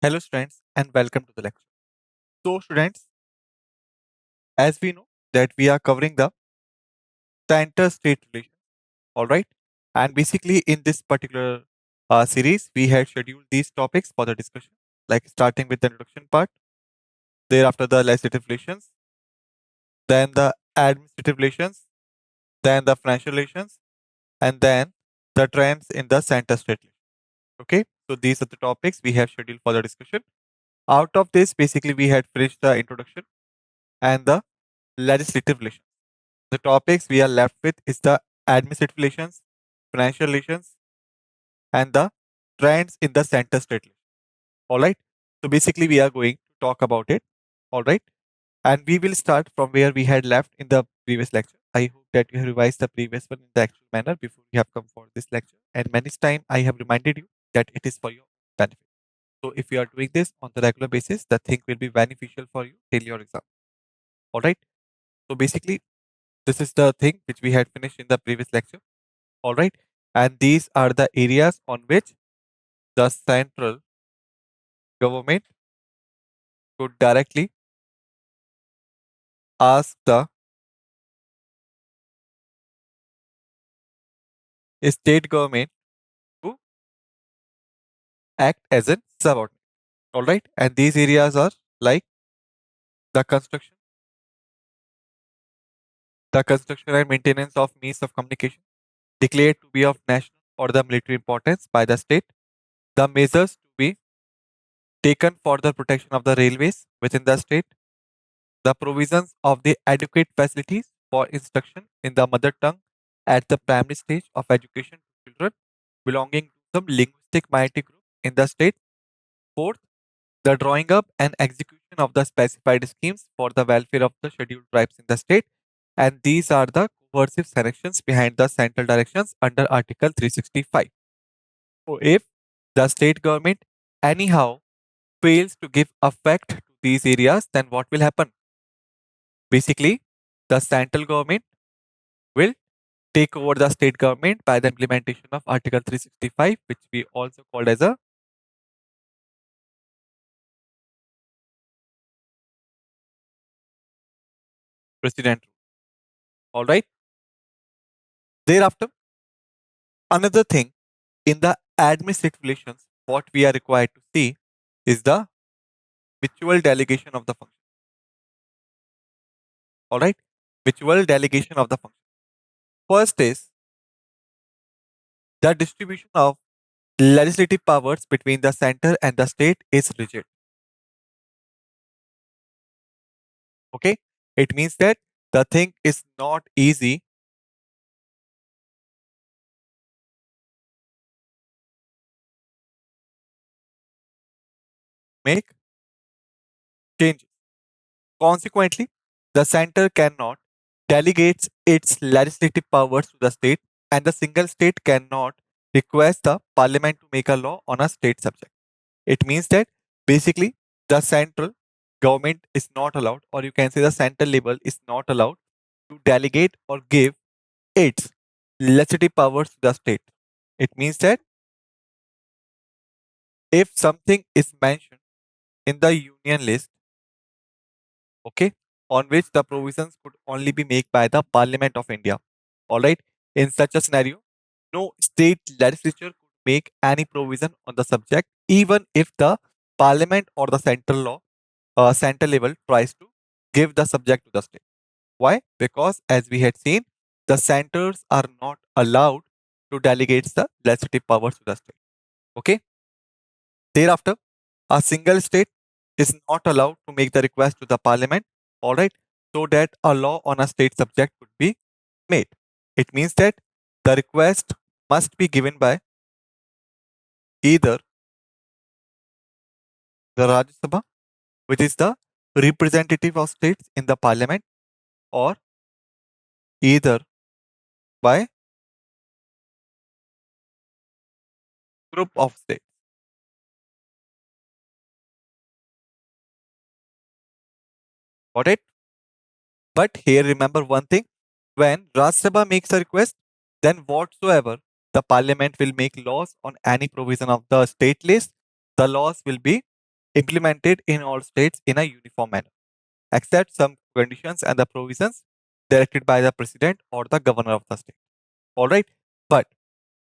Hello students and welcome to the lecture. So students, as we know that we are covering the center-state relation, all right? And basically in this particular series, we had scheduled these topics for the discussion, like starting with the introduction part, thereafter the legislative relations, then the administrative relations, then the financial relations, and then the trends in the center-state relation. Okay, so these are the topics we have scheduled for the discussion. Out of this, basically we had finished the introduction and the legislative relations. The topics we are left with is the administrative relations, financial relations, and the trends in the center state relation. All right. So basically, we are going to talk about it. All right. And we will start from where we had left in the previous lecture. I hope that you have revised the previous one in the actual manner before we have come for this lecture. And many times I have reminded you that it is for your benefit. So if you are doing this on the regular basis, the thing will be beneficial for you till your exam. All right. So basically, this is the thing which we had finished in the previous lecture. All right. And these are the areas on which the central government could directly ask the state government to act as a subordinate. All right. And these areas are like the construction and maintenance of means of communication declared to be of national or the military importance by the state, the measures to be taken for the protection of the railways within the state, the provisions of the adequate facilities for instruction in the mother tongue at the primary stage of education to children belonging to some linguistic minority group in the state. Fourth, the drawing up and execution of the specified schemes for the welfare of the scheduled tribes in the state. And these are the coercive sanctions behind the central directions under Article 365. So, if the state government anyhow fails to give effect to these areas, then what will happen? Basically, the central government will take over the state government by the implementation of Article 365, which we also called as a president rule. All right. Thereafter, another thing in the administrative relations, what we are required to see is the mutual delegation of the function. All right. Mutual delegation of the function. First is the distribution of legislative powers between the center and the state is rigid. Okay. It means that the thing is not easy make changes. Consequently, the center cannot delegate its legislative powers to the state, and the single state cannot request the parliament to make a law on a state subject. It means that basically the central government is not allowed, or you can say the central level is not allowed to delegate or give its legislative powers to the state. It means that if something is mentioned in the union list, okay, on which the provisions could only be made by the Parliament of India. All right. In such a scenario, no state legislature could make any provision on the subject, even if the Parliament or the central level tries to give the subject to the state. Why? Because as we had seen, the centers are not allowed to delegate the legislative powers to the state. Okay. Thereafter, a single state is not allowed to make the request to the parliament, all right, so that a law on a state subject could be made. It means that the request must be given by either the Rajya Sabha, which is the representative of states in the parliament, or either by group of states. Got it? But here remember one thing, when Rajya Sabha makes a request, then whatsoever the parliament will make laws on any provision of the state list, the laws will be implemented in all states in a uniform manner, except some conditions and the provisions directed by the president or the governor of the state. All right. But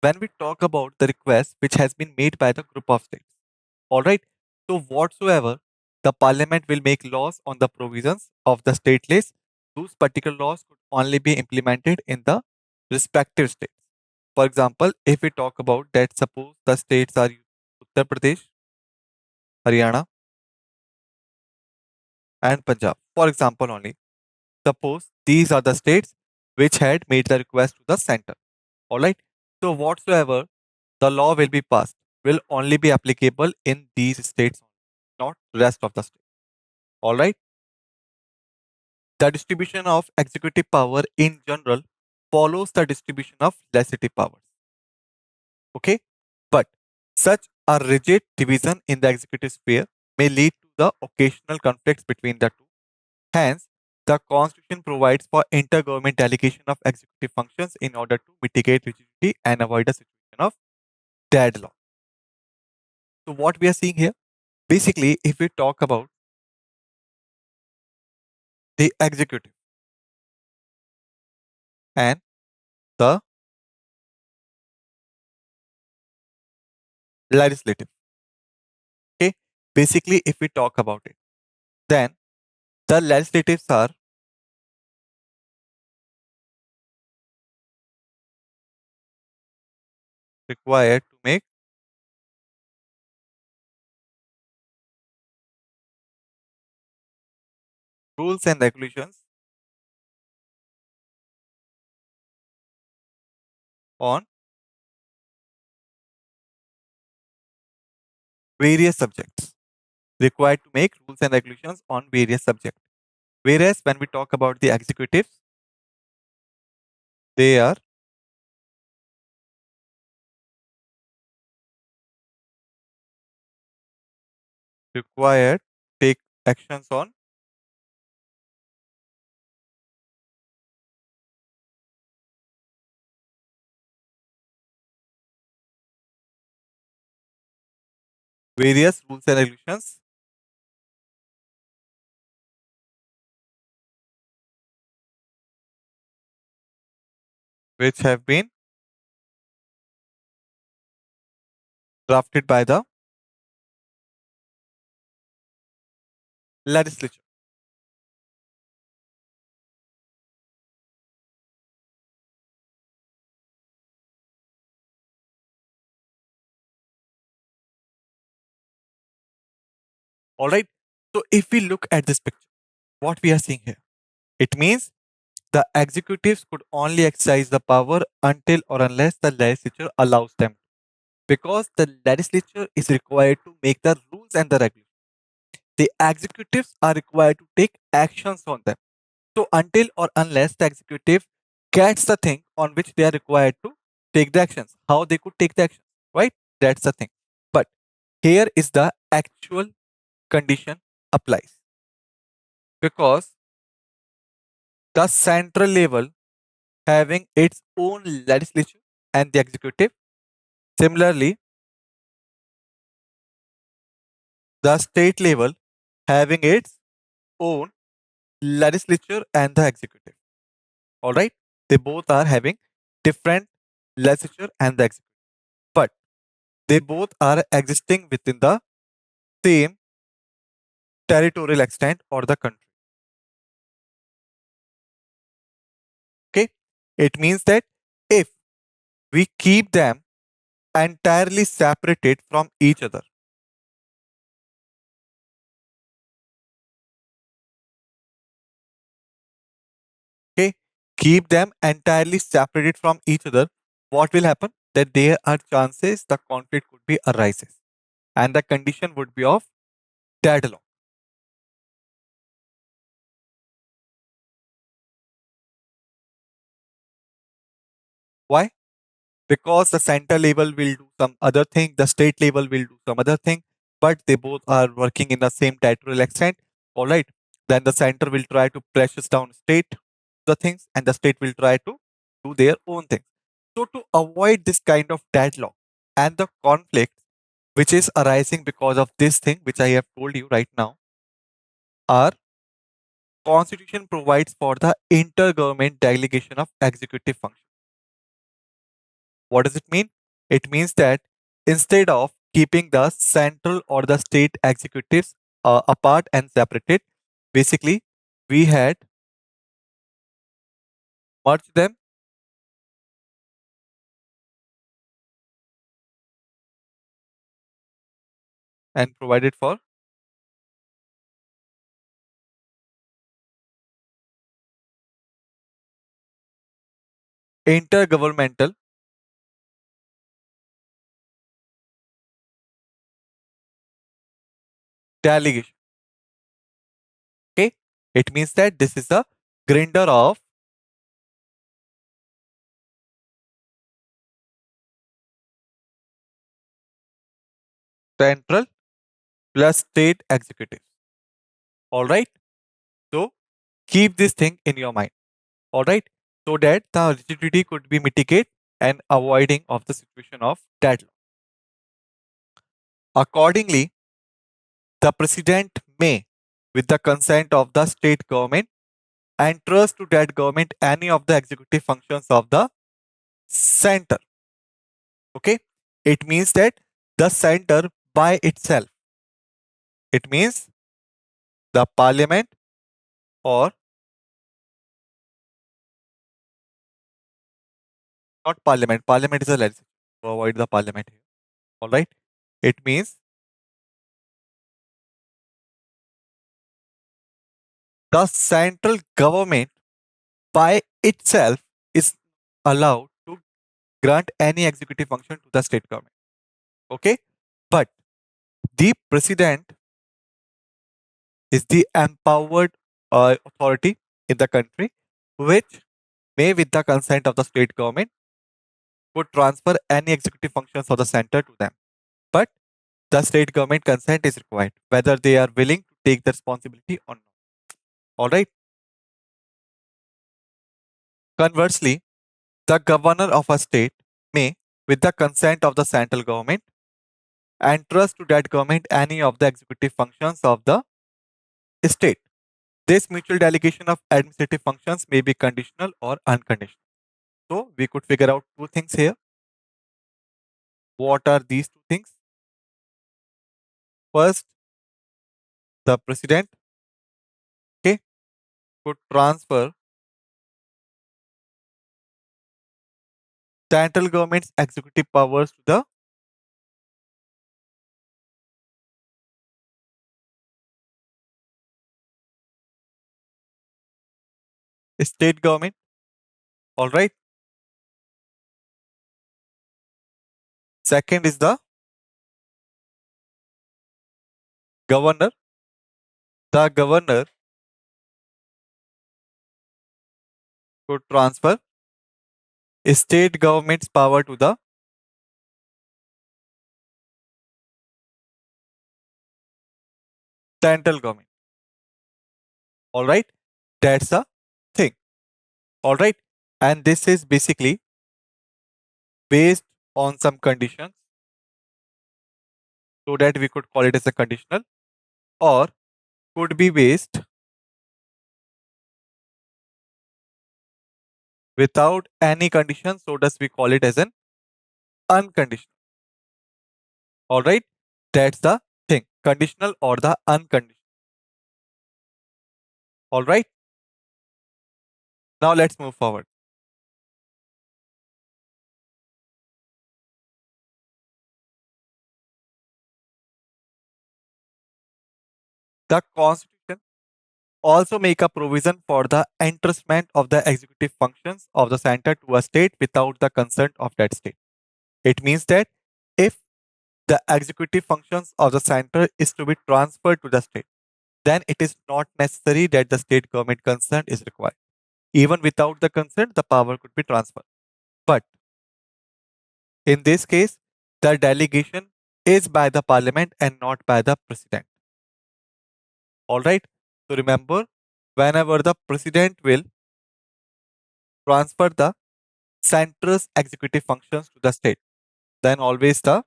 when we talk about the request which has been made by the group of states, all right. So whatsoever the parliament will make laws on the provisions of the state list, those particular laws could only be implemented in the respective states. For example, if we talk about that, suppose the states are Uttar Pradesh, Haryana, and Punjab. For example, only suppose these are the states which had made the request to the center. All right. So whatsoever the law will be passed will only be applicable in these states, not rest of the state. All right. The distribution of executive power in general follows the distribution of legislative powers. Okay. But such a rigid division in the executive sphere may lead to the occasional conflicts between the two. Hence, the Constitution provides for intergovernment delegation of executive functions in order to mitigate rigidity and avoid a situation of deadlock. So, what we are seeing here, basically, if we talk about the executive and the legislative, okay, basically, if we talk about it, then the legislatives are required to make rules and regulations on various subjects. Required to make rules and regulations on various subjects. Whereas when we talk about the executives, they are required to take actions on various rules and regulations which have been drafted by the legislature. All right. So if we look at this picture, what we are seeing here, it means the executives could only exercise the power until or unless the legislature allows them. Because the legislature is required to make the rules and the regulations. The executives are required to take actions on them. So until or unless the executive gets the thing on which they are required to take the actions, how they could take the actions, right? That's the thing. But here is the actual condition applies because the central level having its own legislature and the executive. Similarly, the state level having its own legislature and the executive. All right, they both are having different legislature and the executive, but they both are existing within the same territorial extent or the country. Okay, it means that if we keep them entirely separated from each other, okay, keep them entirely separated from each other, what will happen? That there are chances the conflict could be arises and the condition would be of deadlock. Why? Because the center level will do some other thing, the state level will do some other thing, but they both are working in the same territorial extent. All right. Then the center will try to pressure down state the things, and the state will try to do their own thing. So to avoid this kind of deadlock and the conflict, which is arising because of this thing which I have told you right now. Our constitution provides for the intergovernment delegation of executive function. What does it mean? It means that instead of keeping the central or the state executives apart and separated, basically we had merged them and provided for intergovernmental delegation. Okay, it means that this is a grinder of central plus state executives. All right, so keep this thing in your mind. All right, so that the rigidity could be mitigated and avoiding of the situation of deadlock. Accordingly, the president may, with the consent of the state government, entrust to that government any of the executive functions of the center. Okay, it means that the center by itself, it means the parliament or not parliament, parliament is a legislature, to avoid the parliament here. All right, it means the central government by itself is allowed to grant any executive function to the state government. Okay, but the president is the empowered authority in the country, which may, with the consent of the state government, could transfer any executive functions of the center to them. But the state government consent is required, whether they are willing to take the responsibility or not. All right. Conversely, the governor of a state may, with the consent of the central government, entrust to that government any of the executive functions of the state. This mutual delegation of administrative functions may be conditional or unconditional. So we could figure out two things here. What are these two things? First, the president, okay, could transfer central government's executive powers to the state government. All right. Second is the governor. The governor could transfer state government's power to the central government. All right. That's a thing. All right. And this is basically based on some conditions, so that we could call it as a conditional, or could be based without any condition, so does we call it as an unconditional. All right. That's the thing. Conditional or the unconditional. All right. Now let's move forward. The Constitution also make a provision for the entrustment of the executive functions of the center to a state without the consent of that state. It means that if the executive functions of the center is to be transferred to the state, then it is not necessary that the state government consent is required. Even without the consent, the power could be transferred. But in this case, the delegation is by the parliament and not by the president. All right. So remember, whenever the president will transfer the central's executive functions to the state, then always the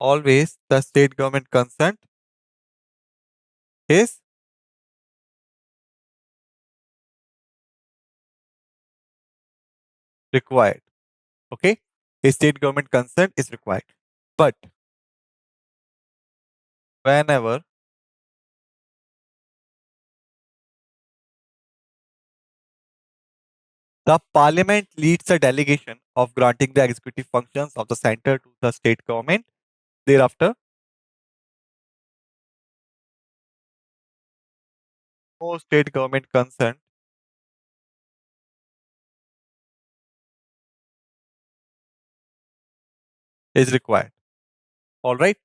always the state government consent is required. Okay, a state government consent is required. But whenever the parliament leads the delegation of granting the executive functions of the center to the state government, thereafter, no state government consent is required. All right.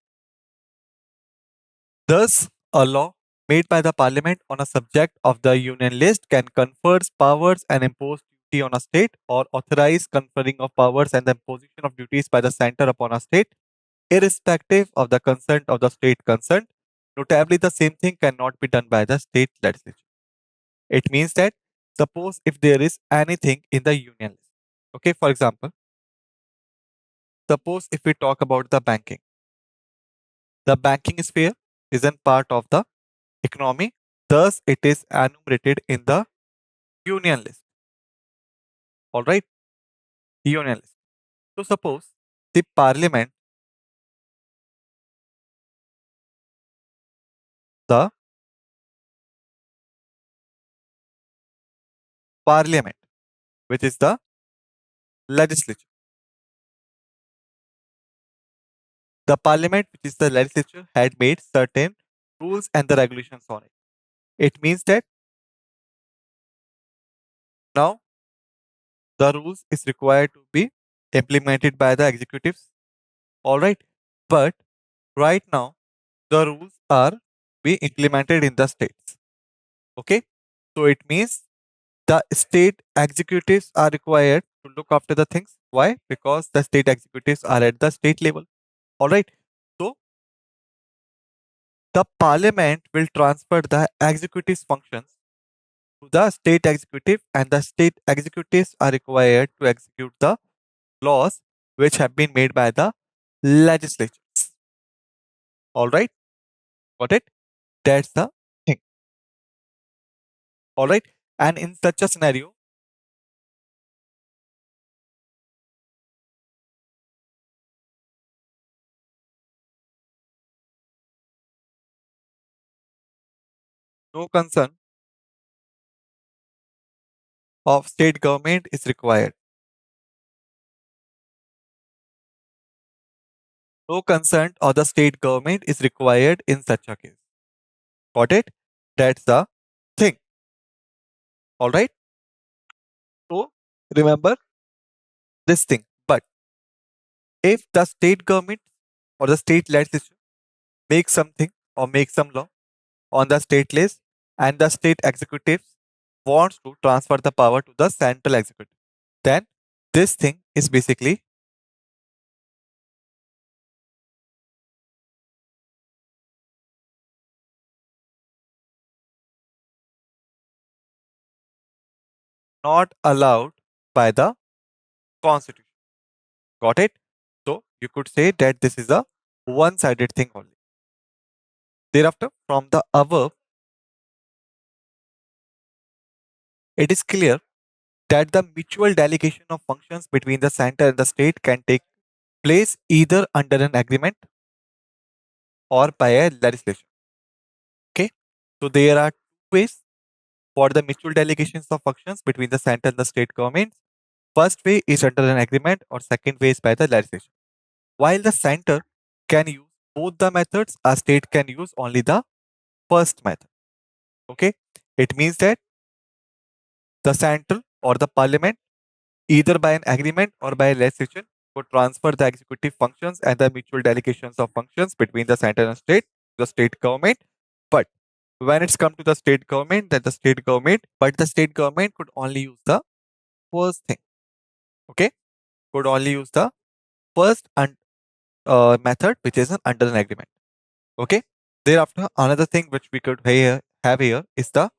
Thus, a law made by the parliament on a subject of the union list can confer powers and impose duty on a state or authorize conferring of powers and the imposition of duties by the center upon a state, irrespective of the consent of the state concerned. Notably, the same thing cannot be done by the state legislature. It means that suppose if there is anything in the union list. Okay, for example, suppose if we talk about the banking sphere isn't part of the economy, thus it is enumerated in the union list. All right, union list. So suppose the the parliament, which is the legislature, the parliament, which is the legislature, had made certain rules and the regulations on it. It means that now the rules is required to be implemented by the executives. All right, but right now the rules are being implemented in the states. Okay, so it means the state executives are required to look after the things. Why? Because the state executives are at the state level. All right. So the parliament will transfer the executive functions to the state executive, and the state executives are required to execute the laws which have been made by the legislatures. All right. Got it? That's the thing. All right. And in such a scenario, no concern of state government is required. No consent of the state government is required in such a case. Got it? That's the thing. All right. So remember this thing. But if the state government or the state legislature makes something or makes some law on the state list, and the state executives wants to transfer the power to the central executive, then this thing is basically not allowed by the constitution. Got it? So you could say that this is a one-sided thing only. Thereafter, from the above, it is clear that the mutual delegation of functions between the center and the state can take place either under an agreement or by a legislation. Okay, so there are two ways for the mutual delegations of functions between the center and the state governments. First way is under an agreement, or second way is by the legislation. While the center can use both the methods, a state can use only the first method. Okay, it means that the central or the parliament, either by an agreement or by legislation, could transfer the executive functions and the mutual delegations of functions between the center and state, the state government. But when it's come to the state government, the state government could only use the first thing. Okay, could only use the first and method, which is under an agreement. Okay. Thereafter, another thing which we could have here is the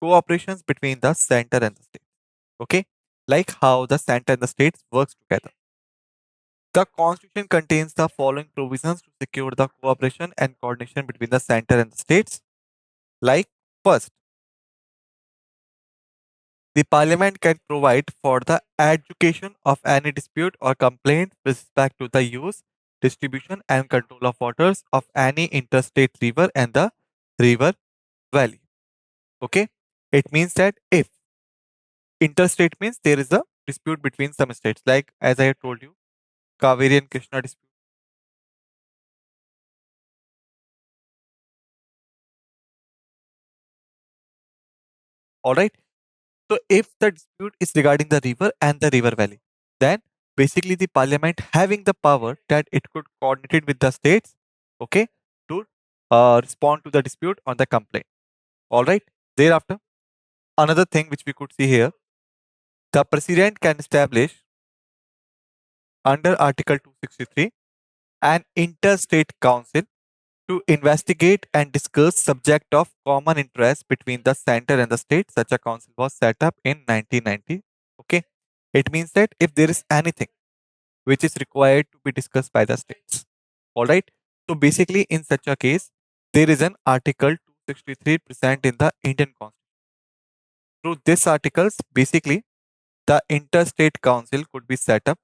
cooperations between the center and the state. Okay, like how the center and the states works together. The Constitution contains the following provisions to secure the cooperation and coordination between the center and the states. Like, first, the Parliament can provide for the adjudication of any dispute or complaint with respect to the use, distribution, and control of waters of any interstate river and the river valley. Okay, it means that if interstate means there is a dispute between some states, like as I have told you, Kaveri and Krishna dispute. All right. So if the dispute is regarding the river and the river valley, then basically the parliament having the power that it could coordinate it with the states, okay, to respond to the dispute on the complaint. All right. Thereafter, another thing which we could see here, the president can establish under Article 263 an interstate council to investigate and discuss subject of common interest between the center and the state. Such a council was set up in 1990. Okay, it means that if there is anything which is required to be discussed by the states, all right, so basically in such a case there is an article 263 present in the Indian constitution. Through this articles, basically the interstate council could be set up,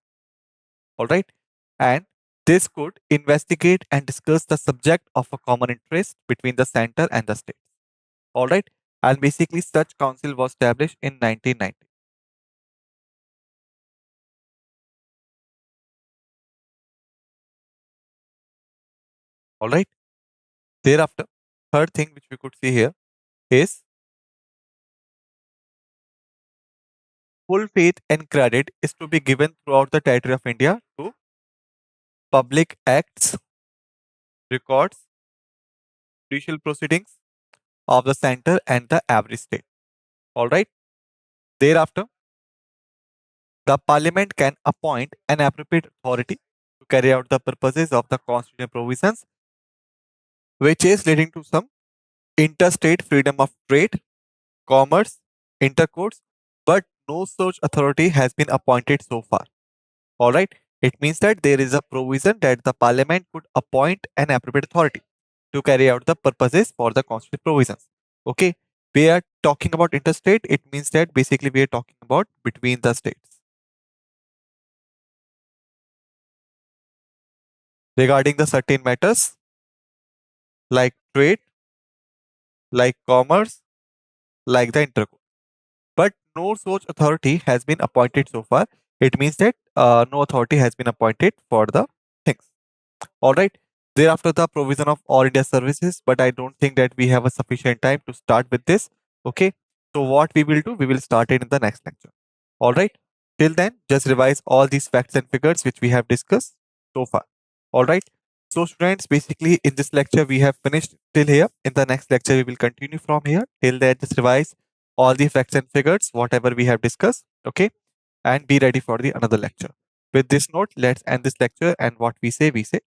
all right, and this could investigate and discuss the subject of a common interest between the center and the state. All right. And basically, such council was established in 1990. All right. Thereafter, third thing which we could see here is full faith and credit is to be given throughout the territory of India to public acts, records, judicial proceedings of the center and the every state. All right. Thereafter, the parliament can appoint an appropriate authority to carry out the purposes of the constitutional provisions, which is leading to some interstate freedom of trade, commerce, intercourse, but no such authority has been appointed so far. All right. It means that there is a provision that the parliament could appoint an appropriate authority to carry out the purposes for the constitutional provisions. Okay. We are talking about interstate. It means that basically we are talking about between the states. Regarding the certain matters like trade, like commerce, like the intercourse. But no such authority has been appointed so far. It means that no authority has been appointed for the things. All right. Thereafter, the provision of all India services, but I don't think that we have a sufficient time to start with this. Okay. So what we will do, we will start it in the next lecture. All right. Till then, just revise all these facts and figures which we have discussed so far. All right. So students, basically in this lecture, we have finished till here. In the next lecture, we will continue from here. Till then, just revise all the facts and figures, whatever we have discussed. Okay. And be ready for the another lecture. With this note, let's end this lecture and what we say, we say.